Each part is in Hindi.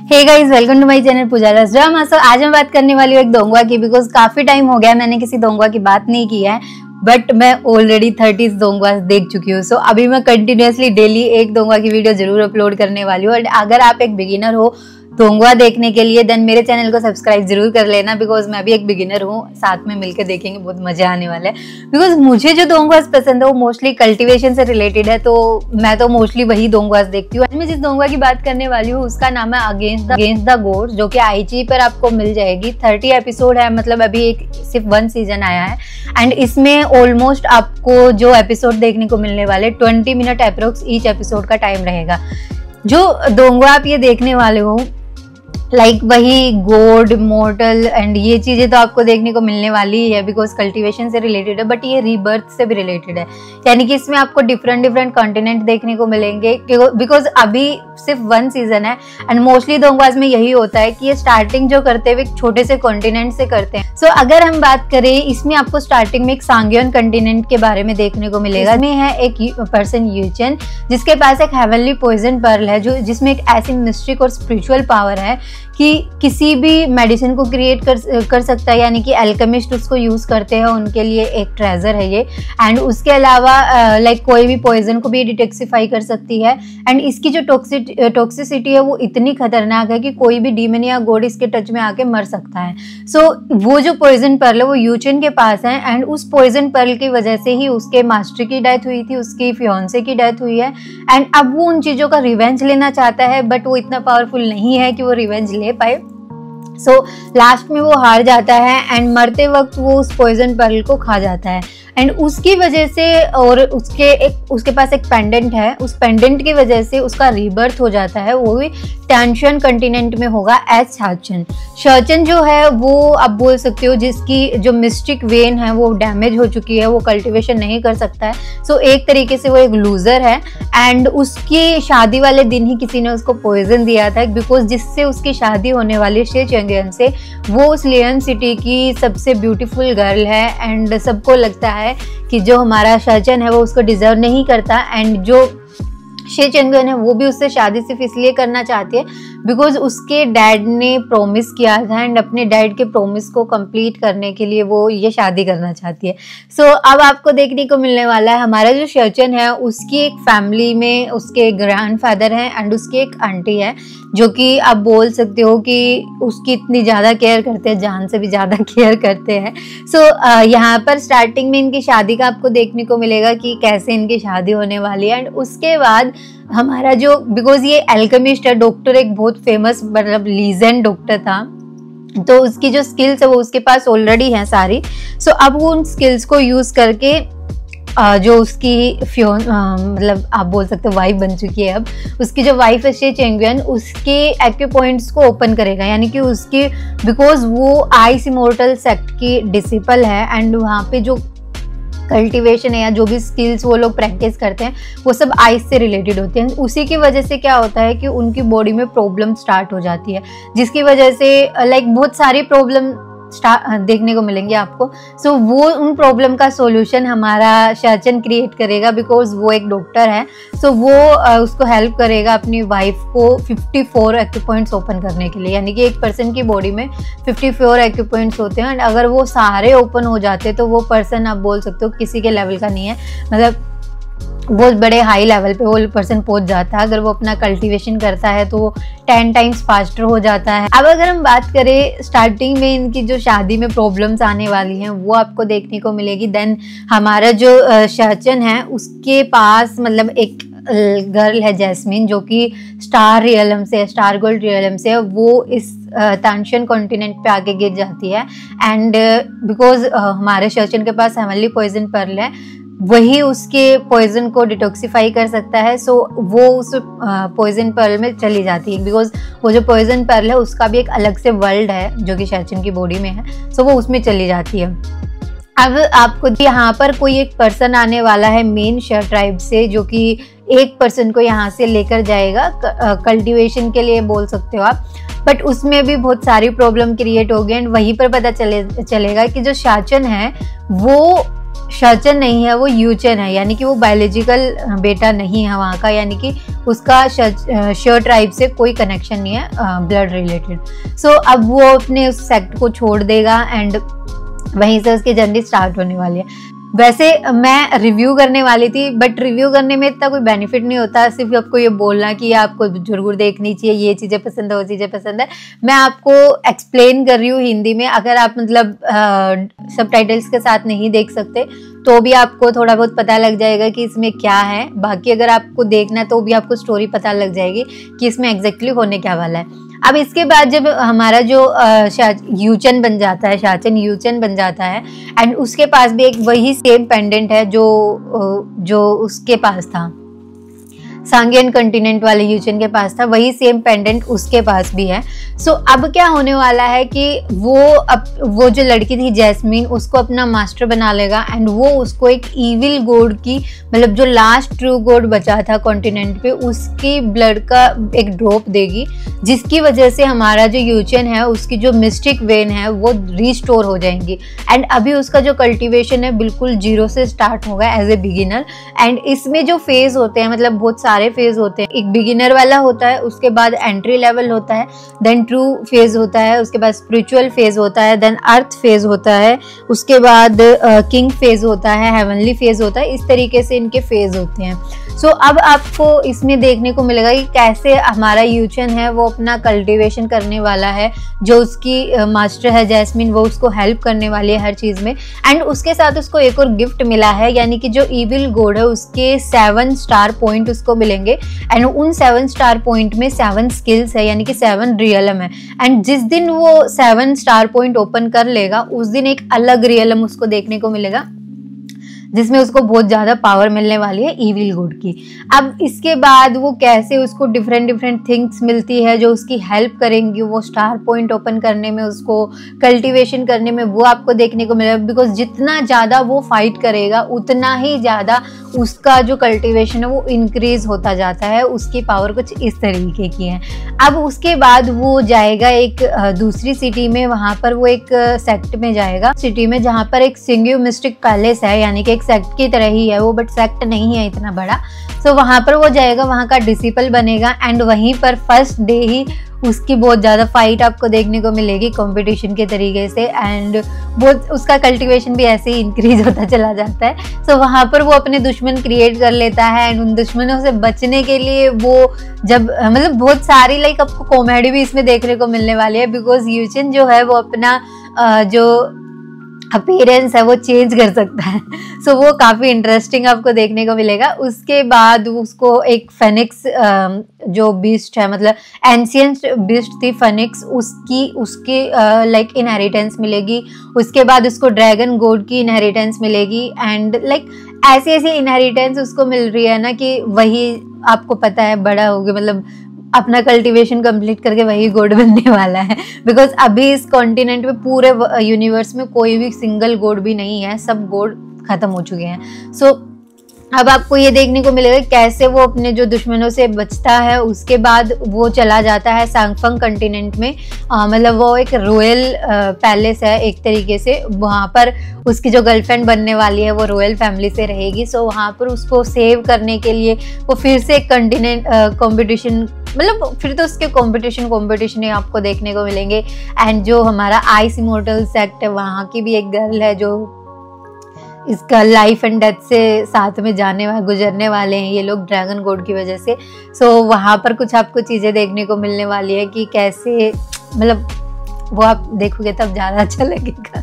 Hey guys, welcome to my channel Pujara's drama. So आज मैं बात करने वाली हूँ एक दोंगवा की, बिकॉज काफी टाइम हो गया मैंने किसी दोंगवा की बात नहीं की है, बट मैं ऑलरेडी 30 दोंगवा देख चुकी हूँ। सो अभी मैं कंटिन्यूअसली डेली एक दोंगवा की वीडियो जरूर अपलोड करने वाली हूँ। और अगर आप एक बिगिनर हो दोंगवा देखने के लिए, देन मेरे चैनल को सब्सक्राइब जरूर कर लेना, बिकॉज मैं भी एक बिगिनर हूँ। साथ में मिलकर देखेंगे, बहुत मजा आने वाला है। बिकॉज मुझे जो दोंगवास पसंद है वो मोस्टली कल्टीवेशन से रिलेटेड है, तो मैं तो मोस्टली वही दोंगवास देखती हूँ। आज मैं जिस दोंगवा की बात करने वाली हूँ उसका नाम है अगेंस्ट द गोड्स, जो कि आईजी पर आपको मिल जाएगी। 30 एपिसोड है, मतलब अभी एक सिर्फ 1 सीजन आया है। एंड इसमें ऑलमोस्ट आपको जो एपिसोड देखने को मिलने वाले 20 मिनट अप्रोक्स ईच एपिसोड का टाइम रहेगा। जो दोंगवा आप ये देखने वाले हो, लाइक वही गोड मॉर्टल एंड ये चीजें तो आपको देखने को मिलने वाली है, बिकॉज कल्टीवेशन से रिलेटेड है, बट ये रीबर्थ से भी रिलेटेड है। यानी कि इसमें आपको डिफरेंट कॉन्टिनेंट देखने को मिलेंगे, बिकॉज अभी सिर्फ 1 सीजन है। एंड मोस्टली दोंगवास में यही होता है कि ये स्टार्टिंग जो करते हैं एक छोटे से कॉन्टिनेंट से करते हैं। सो अगर हम बात करें, इसमें आपको स्टार्टिंग में एक सांगियन कॉन्टिनेंट के बारे में देखने को मिलेगा। इसमें है एक पर्सन यूचेन, जिसके पास एक हेवनली पॉइजन पर्ल है, जो जिसमें एक ऐसी मिस्टिक और स्पिरिचुअल पावर है कि किसी भी मेडिसिन को क्रिएट कर सकता है। यानी कि अल्केमिस्ट उसको यूज करते हैं, उनके लिए एक ट्रेजर है ये। एंड उसके अलावा लाइक कोई भी पॉइजन को भी डिटॉक्सिफाई कर सकती है। एंड इसकी जो टॉक्सिसिटी है वो इतनी खतरनाक है कि कोई भी डीमन या गॉड इसके टच में आके मर सकता है। सो वो जो पॉइजन पर्ल है वो यूचेन के पास है। एंड उस पॉइजन पर्ल की वजह से ही उसके मास्टर की डेथ हुई थी, उसकी फियांसे की डेथ हुई है। एंड अब वो उन चीजों का रिवेंज लेना चाहता है, बट वो इतना पावरफुल नहीं है कि वो रिवेंज ले पाए। सो लास्ट में वो हार जाता है एंड मरते वक्त वो उस पॉइजन पर्ल को खा जाता है। एंड उसकी वजह से, और उसके पास एक पेंडेंट है, उस पेंडेंट की वजह से उसका रीबर्थ हो जाता है। वो भी टेंशन कॉन्टिनेंट में होगा एज शाचन। शाचन जो है वो आप बोल सकते हो जिसकी जो मिस्टिक वेन है वो डैमेज हो चुकी है, वो कल्टीवेशन नहीं कर सकता है। सो एक तरीके से वो एक लूजर है। एंड उसकी शादी वाले दिन ही किसी ने उसको पॉइजन दिया था, बिकॉज जिससे उसकी शादी होने वाली शे चेंगियन से, वो उस लियन सिटी की सबसे ब्यूटीफुल गर्ल है। एंड सबको लगता है कि जो हमारा शाचन है वो उसको डिजर्व नहीं करता। एंड जो शे चेंगियन है वो भी उससे शादी सिर्फ इसलिए करना चाहती है बिकॉज उसके डैड ने प्रॉमिस किया था। एंड अपने डैड के प्रॉमिस को कंप्लीट करने के लिए वो ये शादी करना चाहती है। सो अब आपको देखने को मिलने वाला है, हमारा जो शाचन है उसकी एक फैमिली में उसके ग्रैंडफादर हैं एंड उसकी एक आंटी है, जो कि आप बोल सकते हो कि उसकी इतनी ज़्यादा केयर करते हैं, जान से भी ज़्यादा केयर करते हैं। सो यहाँ पर स्टार्टिंग में इनकी शादी का आपको देखने को मिलेगा कि कैसे इनकी शादी होने वाली है। एंड उसके बाद हमारा जो, बिकॉज ये अल्केमिस्ट है, डॉक्टर एक बहुत फेमस मतलब लीजेंड डॉक्टर था, तो उसकी जो स्किल्स है वो उसके पास ऑलरेडी हैं सारी। सो अब वो उन स्किल्स को यूज करके जो उसकी मतलब आप बोल सकते हो वाइफ बन चुकी है, अब उसकी जो वाइफ है शे चेंगियन, उसके एक्यू पॉइंट्स को ओपन करेगा। यानी कि उसकी, बिकॉज वो आइस इमोर्टल सेक्ट की डिसिपल है। एंड वहाँ पे जो कल्टीवेशन है या जो भी स्किल्स वो लोग प्रैक्टिस करते हैं वो सब आइस से रिलेटेड होते हैं। उसी की वजह से क्या होता है कि उनकी बॉडी में प्रॉब्लम स्टार्ट हो जाती है, जिसकी वजह से लाइक बहुत सारी प्रॉब्लम देखने को मिलेंगे आपको। सो वो उन प्रॉब्लम का सॉल्यूशन हमारा शाचन क्रिएट करेगा, बिकॉज वो एक डॉक्टर है। सो वो उसको हेल्प करेगा अपनी वाइफ को 54 एक्यू पॉइंट्स ओपन करने के लिए। यानी कि एक पर्सन की बॉडी में 54 एक्यू पॉइंट्स होते हैं। एंड अगर वो सारे ओपन हो जाते तो वो पर्सन आप बोल सकते हो किसी के लेवल का नहीं है, मतलब बहुत बड़े हाई लेवल पे वो पर्सन पहुंच जाता है। अगर वो अपना कल्टीवेशन करता है तो वो 10 टाइम्स फास्टर हो जाता है। अब अगर हम बात करें स्टार्टिंग में इनकी जो शादी में प्रॉब्लम्स आने वाली हैं वो आपको देखने को मिलेगी। देन हमारा जो शाचन है उसके पास मतलब एक गर्ल है जैस्मिन, जो कि स्टार रियलम से, स्टार गोल्ड रियलम से, वो इस तानशन कॉन्टिनेंट पे आके गिर जाती है। एंड बिकॉज हमारे शाचन के पास हेवनली पॉइजन पर्ल है, वही उसके पॉइजन को डिटॉक्सिफाई कर सकता है। सो वो उस पॉइजन पर्ल में चली जाती है, बिकॉज वो जो पॉइजन पर्ल है उसका भी एक अलग से वर्ल्ड है जो कि शाचन की बॉडी में है। सो वो उसमें चली जाती है। अब आपको यहाँ पर कोई एक पर्सन आने वाला है मेन शर ट्राइब से, जो कि एक पर्सन को यहाँ से लेकर जाएगा कल्टीवेशन के लिए बोल सकते हो आप। बट उसमें भी बहुत सारी प्रॉब्लम क्रिएट होगी। एंड वहीं पर पता चलेगा कि जो शाचन है वो शचन नहीं है, वो यूचन है, यानी कि वो बायोलॉजिकल बेटा नहीं है वहाँ का, यानी कि उसका श ट्राइब से कोई कनेक्शन नहीं है ब्लड रिलेटेड। सो अब वो अपने उस सेक्ट को छोड़ देगा एंड वहीं से उसकी जर्नी स्टार्ट होने वाली है। वैसे मैं रिव्यू करने वाली थी, बट रिव्यू करने में इतना कोई बेनिफिट नहीं होता, सिर्फ आपको ये बोलना कि आपको जरूर देखनी चाहिए, ये चीज़ें पसंद है, वो चीज़ें पसंद है। मैं आपको एक्सप्लेन कर रही हूँ हिंदी में, अगर आप मतलब सबटाइटल्स के साथ नहीं देख सकते तो भी आपको थोड़ा बहुत पता लग जाएगा कि इसमें क्या है। बाकी अगर आपको देखना है तो भी आपको स्टोरी पता लग जाएगी कि इसमें एग्जैक्टली होने क्या वाला है। अब इसके बाद जब हमारा जो यूचन बन जाता है, शाचन यूचन बन जाता है एंड उसके पास भी एक वही सेम पेंडेंट है जो उसके पास था, सांगियन कॉन्टिनेंट वाले यूचन के पास था, वही सेम पेंडेंट उसके पास भी है। सो अब क्या होने वाला है कि वो जो लड़की थी जैस्मीन, उसको अपना मास्टर बना लेगा एंड वो उसको एक इविल गॉड की, मतलब जो लास्ट ट्रू गॉड बचा था कॉन्टिनेंट पे, उसकी ब्लड का एक ड्रॉप देगी, जिसकी वजह से हमारा जो यूचन है उसकी जो मिस्टिक वेन है वो रिस्टोर हो जाएंगी एंड अभी उसका जो कल्टिवेशन है बिल्कुल जीरो से स्टार्ट होगा एज ए बिगिनर। एंड इसमें जो फेज होते हैं, मतलब बहुत सारे फेज होते हैं, एक बिगिनर वाला होता है, उसके बाद एंट्री लेवल होता है, देन ट्रू फेज होता है, उसके बाद स्पिरिचुअल फेज होता है, देन अर्थ फेज होता है, उसके बाद किंग फेज होता है, हेवनली फेज होता है। इस तरीके से इनके फेज होते हैं। सो अब आपको इसमें देखने को मिलेगा कि कैसे हमारा यूचन है वो अपना कल्टीवेशन करने वाला है, जो उसकी मास्टर है जैस्मिन वो उसको हेल्प करने वाली है हर चीज़ में। एंड उसके साथ उसको एक और गिफ्ट मिला है, यानी कि जो इविल गॉड है उसके 7 स्टार पॉइंट उसको मिलेंगे एंड उन 7 स्टार पॉइंट में 7 स्किल्स है, यानी कि 7 रियलम है। एंड जिस दिन वो 7 स्टार पॉइंट ओपन कर लेगा उस दिन एक अलग रियलम उसको देखने को मिलेगा, जिसमें उसको बहुत ज़्यादा पावर मिलने वाली है इविल गॉड की। अब इसके बाद वो कैसे उसको डिफरेंट थिंग्स मिलती है जो उसकी हेल्प करेंगी वो स्टार पॉइंट ओपन करने में, उसको कल्टीवेशन करने में, वो आपको देखने को मिलेगा। बिकॉज जितना ज़्यादा वो फाइट करेगा उतना ही ज़्यादा उसका जो कल्टीवेशन है वो इंक्रीज होता जाता है। उसकी पावर कुछ इस तरीके की है। अब उसके बाद वो जाएगा एक दूसरी सिटी में, वहाँ पर वो एक सेक्ट में जाएगा, सिटी में जहाँ पर एक सिंग्यू मिस्टिक पैलेस है, यानी कि एक सेक्ट की तरह ही है वो, बट सेक्ट नहीं है इतना बड़ा। सो वहाँ पर वो जाएगा, वहाँ का डिसिपल बनेगा एंड वहीं पर फर्स्ट डे ही उसकी बहुत ज़्यादा फाइट आपको देखने को मिलेगी कंपटीशन के तरीके से एंड बहुत उसका कल्टीवेशन भी ऐसे ही इंक्रीज होता चला जाता है। सो वहाँ पर वो अपने दुश्मन क्रिएट कर लेता है एंड उन दुश्मनों से बचने के लिए वो जब मतलब बहुत सारी लाइक आपको कॉमेडी भी इसमें देखने को मिलने वाली है, बिकॉज यूचन जो है वो अपना जो अपीयरेंस है वो चेंज कर सकता है। सो वो काफ़ी इंटरेस्टिंग आपको देखने को मिलेगा। उसके बाद उसको एक फेनिक्स जो बीस्ट है, मतलब एंशिएंट बीस्ट थी फेनिक्स, उसकी लाइक इनहेरिटेंस मिलेगी। उसके बाद उसको ड्रैगन गॉड की इनहेरिटेंस मिलेगी एंड लाइक ऐसी इनहेरिटेंस उसको मिल रही है ना कि वही आपको पता है बड़ा हो गया, मतलब अपना कल्टीवेशन कंप्लीट करके वही गॉड बनने वाला है। बिकॉज अभी इस कॉन्टिनेंट में पूरे यूनिवर्स में कोई भी सिंगल गॉड भी नहीं है, सब गॉड खत्म हो चुके हैं। सो अब आपको ये देखने को मिलेगा कैसे वो अपने जो दुश्मनों से बचता है। उसके बाद वो चला जाता है सांगफंग कॉन्टिनेंट में, मतलब वो एक रॉयल पैलेस है एक तरीके से, वहाँ पर उसकी जो गर्लफ्रेंड बनने वाली है वो रॉयल फैमिली से रहेगी। सो वहाँ पर उसको सेव करने के लिए वो फिर से एक कॉन्टिनेंट कॉम्पिटिशन, मतलब फिर तो उसके कॉम्पिटिशन ही आपको देखने को मिलेंगे। एंड जो हमारा आइस इमोर्टल सेक्ट है वहाँ की भी एक गर्ल है जो इसका लाइफ एंड डेथ से साथ में गुजरने वाले हैं ये लोग ड्रैगन गॉड की वजह से। सो वहाँ पर कुछ आपको चीज़ें देखने को मिलने वाली है कि कैसे, मतलब वो आप देखोगे तब ज़्यादा अच्छा लगेगा।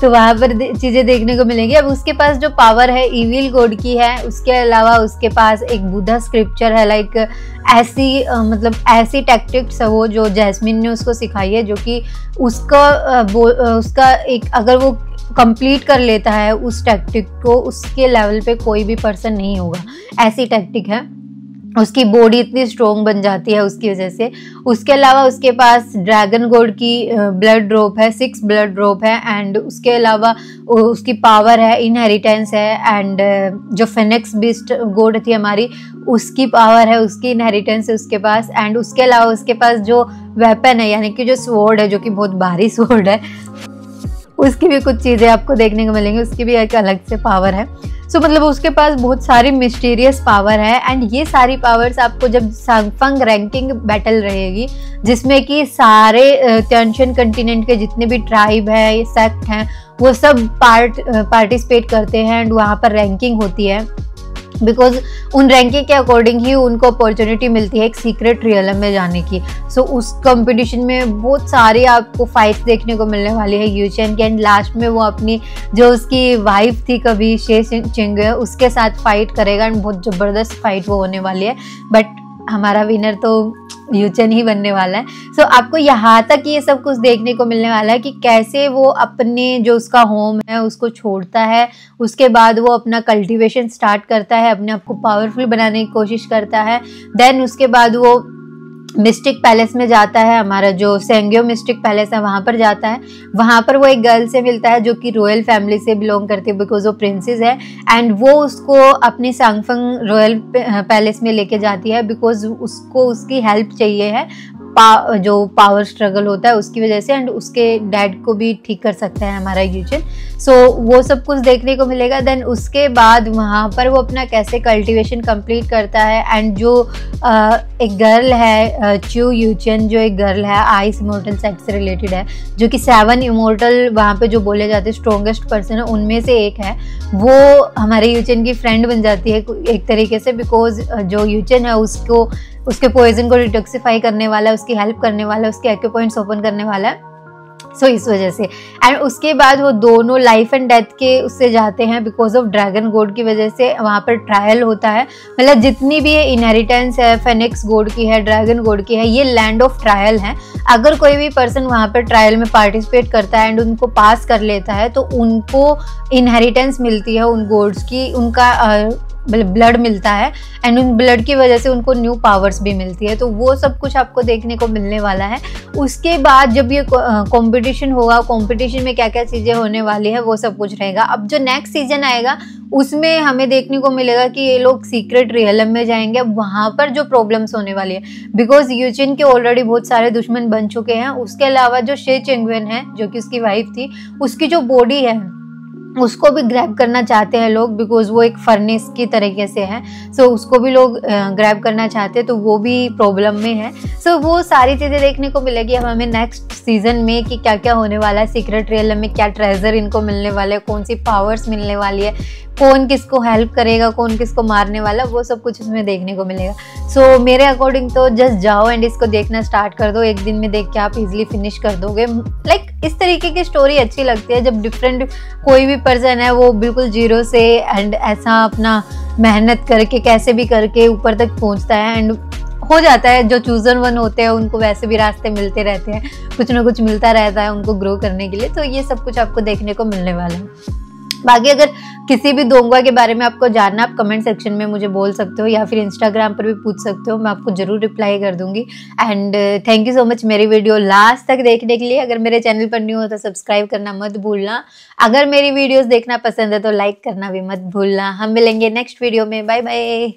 तो वहाँ पर चीज़ें देखने को मिलेंगी। अब उसके पास जो पावर है इविल गॉड की है, उसके अलावा उसके पास एक बुद्धा स्क्रिप्चर है, लाइक ऐसी मतलब ऐसी टैक्टिक्स है वो जो जैस्मिन ने उसको सिखाई है, जो कि उसका एक अगर वो कंप्लीट कर लेता है उस टैक्टिक को, उसके लेवल पे कोई भी पर्सन नहीं होगा, ऐसी टैक्टिक है। उसकी बॉडी इतनी स्ट्रोंग बन जाती है उसकी वजह से। उसके अलावा उसके पास ड्रैगन गॉड की ब्लड ड्रॉप है, 6 ब्लड ड्रॉप है एंड उसके अलावा उसकी पावर है, इनहेरिटेंस है एंड जो फेनिक्स बीस्ट गॉड थी हमारी उसकी पावर है, उसकी इनहेरिटेंस है उसके पास। एंड उसके अलावा उसके पास जो वेपन है, यानी कि जो स्वॉर्ड है, जो कि बहुत भारी स्वॉर्ड है, उसकी भी कुछ चीज़ें आपको देखने को मिलेंगी, उसकी भी एक अलग से पावर है। सो मतलब उसके पास बहुत सारी मिस्टीरियस पावर है एंड ये सारी पावर्स आपको जब सांगफंग रैंकिंग बैटल रहेगी, जिसमें कि सारे टेंशन कंटिनेंट के जितने भी ट्राइब है, सेक्ट हैं, वो सब पार्टिसिपेट करते हैं एंड वहाँ पर रैंकिंग होती है। बिकॉज उन रैंकिंग के अकॉर्डिंग ही उनको अपॉर्चुनिटी मिलती है एक सीक्रेट रियलम में जाने की। सो उस कंपटीशन में बहुत सारी आपको फाइट्स देखने को मिलने वाली है यूचेन की, एंड लास्ट में वो अपनी जो उसकी वाइफ थी कभी शे चिंग उसके साथ फाइट करेगा एंड बहुत ज़बरदस्त फाइट वो होने वाली है। बट हमारा विनर तो यूचेन ही बनने वाला है। सो आपको यहाँ तक ये सब कुछ देखने को मिलने वाला है कि कैसे वो अपने जो उसका होम है उसको छोड़ता है, उसके बाद वो अपना कल्टीवेशन स्टार्ट करता है, अपने आप को पावरफुल बनाने की कोशिश करता है। देन उसके बाद वो मिस्टिक पैलेस में जाता है, हमारा जो सेंग्यो मिस्टिक पैलेस है वहाँ पर जाता है। वहाँ पर वो एक गर्ल से मिलता है जो कि रॉयल फैमिली से बिलोंग करती है, बिकॉज वो प्रिंसेस है, एंड वो उसको अपनी सांगफंग रॉयल पैलेस में लेके जाती है बिकॉज उसको उसकी हेल्प चाहिए है जो पावर स्ट्रगल होता है उसकी वजह से, एंड उसके डैड को भी ठीक कर सकता है हमारा यूचेन। सो वो सब कुछ देखने को मिलेगा। देन उसके बाद वहाँ पर वो अपना कैसे कल्टीवेशन कंप्लीट करता है, एंड जो एक गर्ल है च्यू यूचेन, जो एक गर्ल है आइस इमोर्टल सेक्ट से रिलेटेड है, जो कि 7 इमोर्टल वहाँ पे जो बोले जाते हैं स्ट्रॉन्गेस्ट पर्सन है उनमें से एक है, वो हमारे यूचेन की फ्रेंड बन जाती है एक तरीके से, बिकॉज जो यूचेन है उसको उसके पॉइजन को डिटॉक्सिफाई करने वाला है, उसकी हेल्प करने वाला है, उसके एक्यू पॉइंट्स ओपन करने वाला है। सो इस वजह से एंड उसके बाद वो दोनों लाइफ एंड डेथ के उससे जाते हैं बिकॉज ऑफ ड्रैगन गॉड की वजह से। वहाँ पर ट्रायल होता है, मतलब जितनी भी ये इनहेरिटेंस है फेनिक्स गॉड की है, ड्रैगन गॉड की है, ये लैंड ऑफ ट्रायल है। अगर कोई भी पर्सन वहाँ पर ट्रायल में पार्टिसिपेट करता है एंड उनको पास कर लेता है तो उनको इनहेरिटेंस मिलती है उन गॉड्स की, उनका ब्लड मिलता है एंड उन ब्लड की वजह से उनको न्यू पावर्स भी मिलती है। तो वो सब कुछ आपको देखने को मिलने वाला है। उसके बाद जब ये कंपटीशन होगा, कंपटीशन में क्या क्या चीज़ें होने वाली है वो सब कुछ रहेगा। अब जो नेक्स्ट सीजन आएगा उसमें हमें देखने को मिलेगा कि ये लोग सीक्रेट रियलम में जाएंगे। वहाँ पर जो प्रॉब्लम्स होने वाली है, बिकॉज यूचिन के ऑलरेडी बहुत सारे दुश्मन बन चुके हैं। उसके अलावा जो शे चिंगवेन है जो कि उसकी वाइफ थी, उसकी जो बॉडी है उसको भी ग्रैब करना चाहते हैं लोग, बिकॉज वो एक फर्नेस की तरीके से है। सो उसको भी लोग ग्रैब करना चाहते हैं, तो वो भी प्रॉब्लम में है। सो वो सारी चीज़ें देखने को मिलेगी अब हमें नेक्स्ट सीजन में कि क्या क्या होने वाला है, सीक्रेट रियलम में क्या ट्रेजर इनको मिलने वाले है, कौन सी पावर्स मिलने वाली है, कौन किसको हेल्प करेगा, कौन किसको मारने वाला, वो सब कुछ उसमें देखने को मिलेगा। सो मेरे अकॉर्डिंग तो जस्ट जाओ एंड इसको देखना स्टार्ट कर दो। एक दिन में देख के आप इजीली फिनिश कर दोगे। लाइक इस तरीके की स्टोरी अच्छी लगती है जब डिफरेंट कोई भी पर्सन है वो बिल्कुल जीरो से एंड ऐसा अपना मेहनत करके कैसे भी करके ऊपर तक पहुंचता है एंड हो जाता है। जो चूजन वन होते हैं उनको वैसे भी रास्ते मिलते रहते हैं, कुछ ना कुछ मिलता रहता है उनको ग्रो करने के लिए। तो ये सब कुछ आपको देखने को मिलने वाला है। बाकी अगर किसी भी दोंगवा के बारे में आपको जानना, आप कमेंट सेक्शन में मुझे बोल सकते हो या फिर इंस्टाग्राम पर भी पूछ सकते हो, मैं आपको जरूर रिप्लाई कर दूंगी। And thank you so much मेरी वीडियो लास्ट तक देखने के लिए। अगर मेरे चैनल पर न्यू हो तो सब्सक्राइब करना मत भूलना। अगर मेरी वीडियोस देखना पसंद है तो लाइक करना भी मत भूलना। हम मिलेंगे नेक्स्ट वीडियो में। Bye bye.